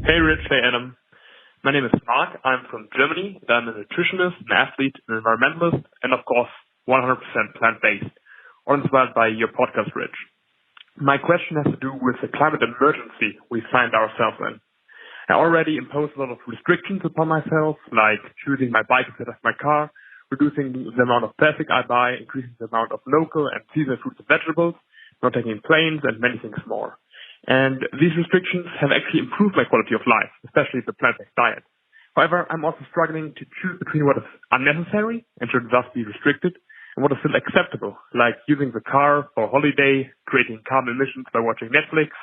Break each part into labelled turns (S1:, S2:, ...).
S1: Hey Rich, hey Adam. My name is Mark. I'm from Germany. I'm a nutritionist, an athlete, an environmentalist, and of course, 100% plant-based. All inspired by your podcast, Rich. My question has to do with the climate emergency we find ourselves in. I already imposed a lot of restrictions upon myself, like choosing my bike instead of my car, reducing the amount of plastic I buy, increasing the amount of local and seasonal fruits and vegetables, not taking planes, and many things more. And these restrictions have actually improved my quality of life, especially the plant-based diet. However, I'm also struggling to choose between what is unnecessary and should thus be restricted and what is still acceptable, like using the car for a holiday, creating carbon emissions by watching Netflix,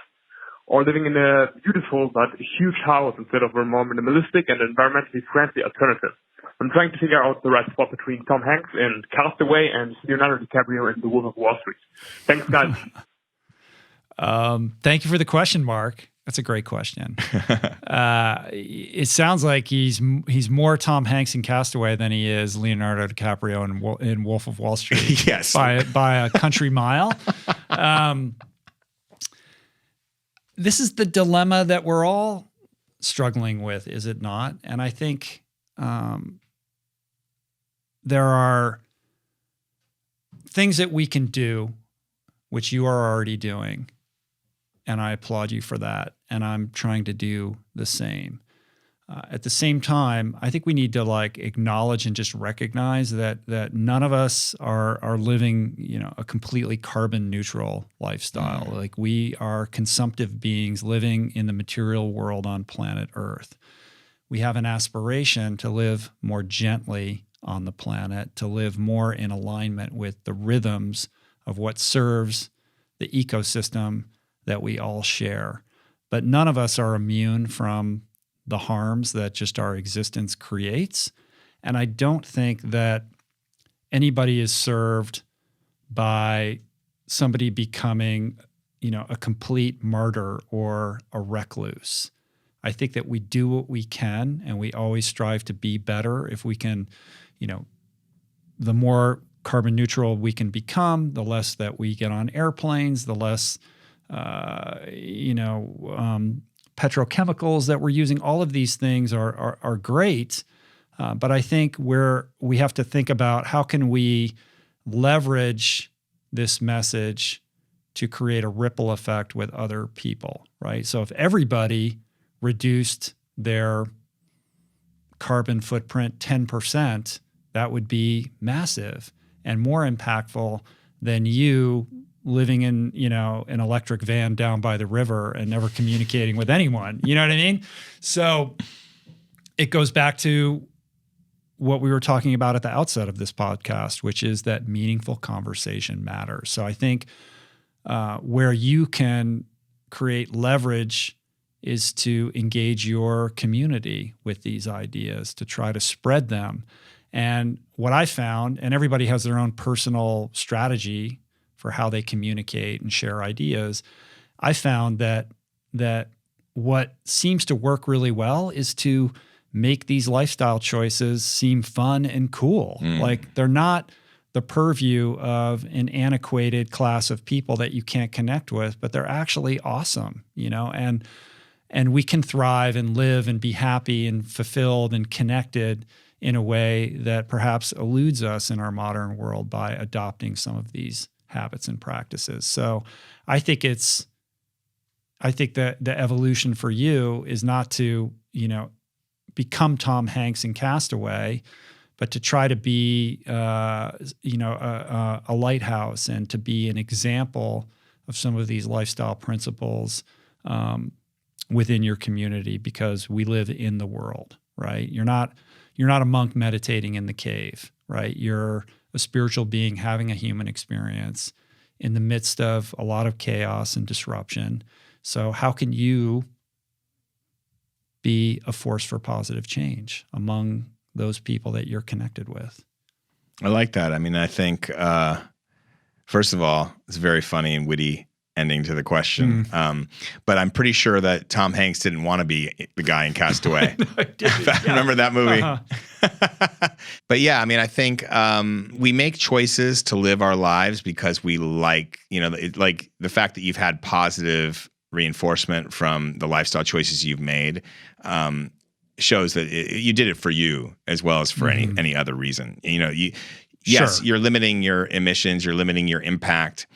S1: or living in a beautiful but huge house instead of a more minimalistic and environmentally friendly alternative. I'm trying to figure out the right spot between Tom Hanks in Castaway and Leonardo DiCaprio in The Wolf of Wall Street. Thanks, guys.
S2: Thank you for the question, Mark. That's a great question. It sounds like he's more Tom Hanks in Castaway than he is Leonardo DiCaprio in Wolf of Wall Street.
S3: Yes,
S2: by a country mile. This is the dilemma that we're all struggling with, is it not? And I think there are things that we can do, which you are already doing, and I applaud you for that. And I'm trying to do the same. At the same time, I think we need to acknowledge and just recognize that none of us are living, a completely carbon neutral lifestyle. Like, we are consumptive beings living in the material world on planet Earth. We have an aspiration to live more gently on the planet, to live more in alignment with the rhythms of what serves the ecosystem that we all share. But none of us are immune from the harms that just our existence creates. And I don't think that anybody is served by somebody becoming, a complete martyr or a recluse. I think that we do what we can, and we always strive to be better. If we can, the more carbon neutral we can become, the less that we get on airplanes, the less petrochemicals that we're using. All of these things are great, but I think we have to think about how can we leverage this message to create a ripple effect with other people, right? So if everybody reduced their carbon footprint 10%, that would be massive and more impactful than you living in, an electric van down by the river and never communicating with anyone. You know what I mean? So it goes back to what we were talking about at the outset of this podcast, which is that meaningful conversation matters. So I think where you can create leverage is to engage your community with these ideas, to try to spread them. And what I found, and everybody has their own personal strategy for how they communicate and share ideas, I found that what seems to work really well is to make these lifestyle choices seem fun and cool. Like, they're not the purview of an antiquated class of people that you can't connect with, but they're actually awesome, and we can thrive and live and be happy and fulfilled and connected in a way that perhaps eludes us in our modern world by adopting some of these habits and practices. So I think that the evolution for you is not to, become Tom Hanks in Castaway, but to try to be, a lighthouse and to be an example of some of these lifestyle principles within your community, because we live in the world, right? You're not a monk meditating in the cave, right? You're a spiritual being having a human experience in the midst of a lot of chaos and disruption. So how can you be a force for positive change among those people that you're connected with?
S3: I like that. I mean, I think, first of all, it's a very funny and witty ending to the question. But I'm pretty sure that Tom Hanks didn't want to be the guy in Castaway.
S2: No, I didn't.
S3: I remember that movie. But yeah, I mean, I think we make choices to live our lives because we like, like the fact that you've had positive reinforcement from the lifestyle choices you've made shows that you did it for you as well as for any other reason. Yes, you're limiting your emissions, you're limiting your impact,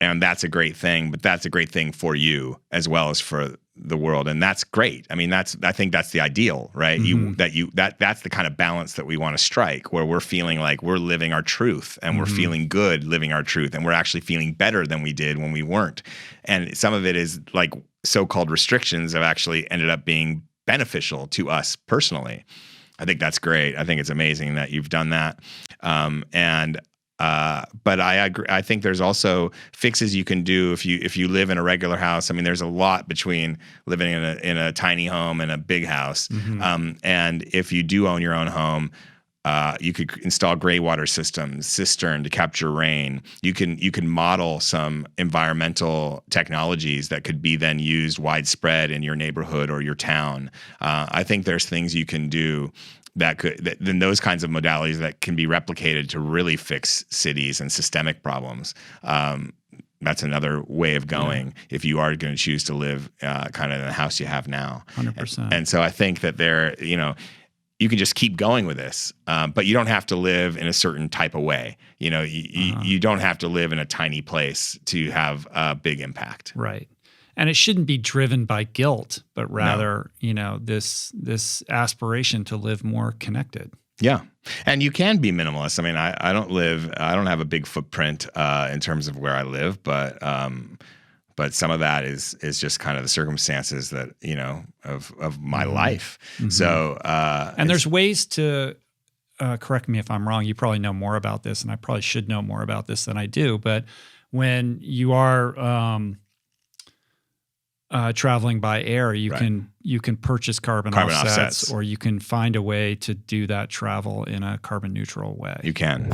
S3: and that's a great thing. But that's a great thing for you as well as for the world, and that's great. I mean, I think that's the ideal, right? That's the kind of balance that we want to strike, where we're feeling like we're living our truth, and we're feeling good living our truth, and we're actually feeling better than we did when we weren't. And some of it is like so-called restrictions have actually ended up being beneficial to us personally. I think that's great. I think it's amazing that you've done that. But I agree. I think there's also fixes you can do if you live in a regular house. I mean, there's a lot between living in a tiny home and a big house. And if you do own your own home, you could install gray water systems, cistern to capture rain. You can model some environmental technologies that could be then used widespread in your neighborhood or your town. I think there's things you can do then those kinds of modalities that can be replicated to really fix cities and systemic problems. That's another way of going if you are going to choose to live kind of in the house you have now.
S2: 100%.
S3: And so I think that you can just keep going with this, but you don't have to live in a certain type of way. You don't have to live in a tiny place to have a big impact.
S2: Right. And it shouldn't be driven by guilt, but rather, this aspiration to live more connected.
S3: Yeah. And you can be minimalist. I mean, I don't have a big footprint in terms of where I live, but some of that is just kind of the circumstances that, of my life. So,
S2: and there's ways to, correct me if I'm wrong, you probably know more about this, and I probably should know more about this than I do, but when you are, traveling by air, you can purchase carbon offsets, or you can find a way to do that travel in a carbon neutral way.
S3: You can.